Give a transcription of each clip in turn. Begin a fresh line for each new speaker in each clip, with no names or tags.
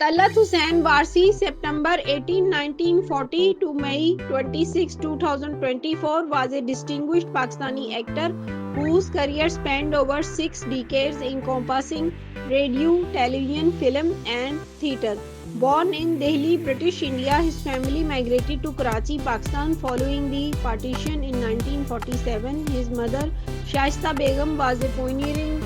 Talat Hussain Warsi, September 18, 1940 to May 26, 2024, was a distinguished Pakistani actor whose career spanned over 6 decades, encompassing radio, television, film, and theatre. Born in Delhi, British India, his family migrated to Karachi, Pakistan following the partition in 1947. His mother, Shaista Begum, was a pioneering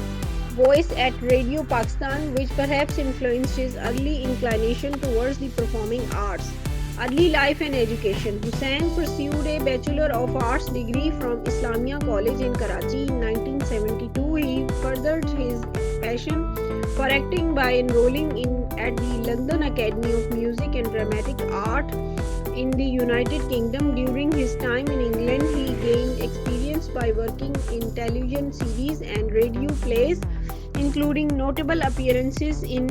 voice at Radio Pakistan, which perhaps influenced his early inclination towards the performing arts. Early life and education. Hussain pursued a Bachelor of Arts degree from Islamia College in Karachi in 1972. He furthered his passion for acting by enrolling at the London Academy of Music and Dramatic Art in the United Kingdom. During his time in England, he gained experience by working in television series and radio plays, including notable appearances in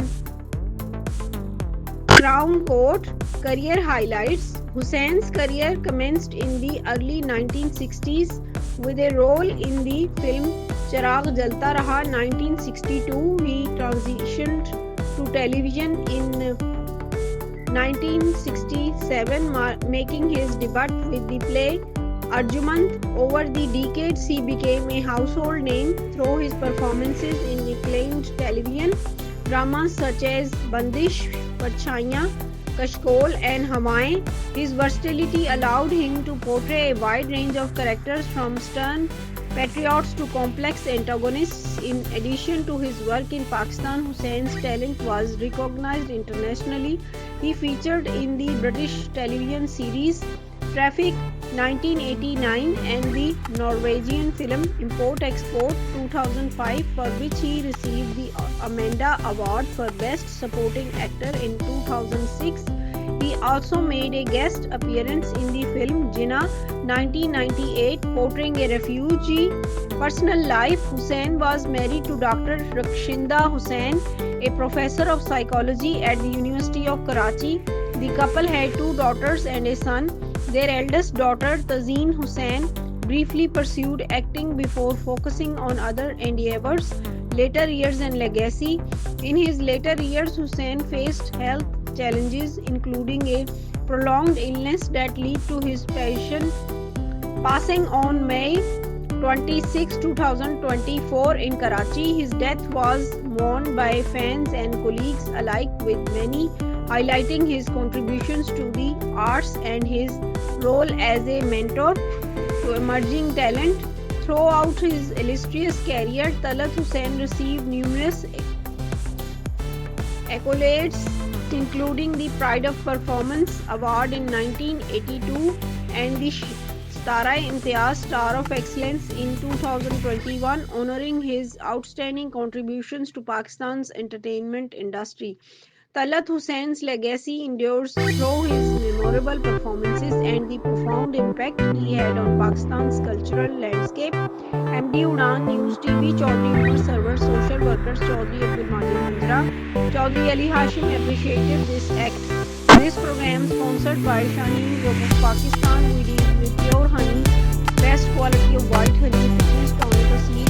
Crown Court. Career highlights. Hussain's career commenced in the early 1960s with a role in the film Chirag Jalta Raha 1962. He transitioned to television in 1967, making his debut with the play Arjumand. Over the decades, he became a household name through his performances in acclaimed television dramas such as Bandish, Parchaiyan, Kashkol, and Hamaye. His versatility allowed him to portray a wide range of characters, from stern patriots to complex antagonists. In addition to his work in Pakistan, Hussain's talent was recognized internationally. He featured in the British television series Traffic 1989 and the Norwegian film Import Export 2005, for which he received the Amanda Award for Best Supporting Actor in 2006. He also made a guest appearance in the film Jinnah 1998, portraying a refugee. Personal life. Hussain was married to Dr. Rakshinda Hussain, a professor of psychology at the University of Karachi. The couple had 2 daughters and a son. Their eldest daughter, Tazeen Hussain, briefly pursued acting before focusing on other endeavors, later years and legacy. In his later years, Hussain faced health challenges, including a prolonged illness that led to his passing on May 26, 2024 in Karachi. His death was mourned by fans and colleagues alike, with many highlighting his contributions to the arts and his role as a mentor to emerging talent. Throughout his illustrious career, Talat Hussain received numerous accolades, including the Pride of Performance Award in 1982 and the Sitara-e-Imtiaz Star of Excellence in 2021, honoring his outstanding contributions to Pakistan's entertainment industry. Talat Hussain's legacy endures through his memorable performances and the profound impact he had on Pakistan's cultural landscape. MD Udan News TV, Chaudhry Umar Sarwar, social workers Chaudhry Abdul Majid Manjra, Chaudhry Ali Hashim appreciated this act. This program sponsored by Shaheen Group of Pakistan. We deal with pure honey, best quality of white honey, produced on the seed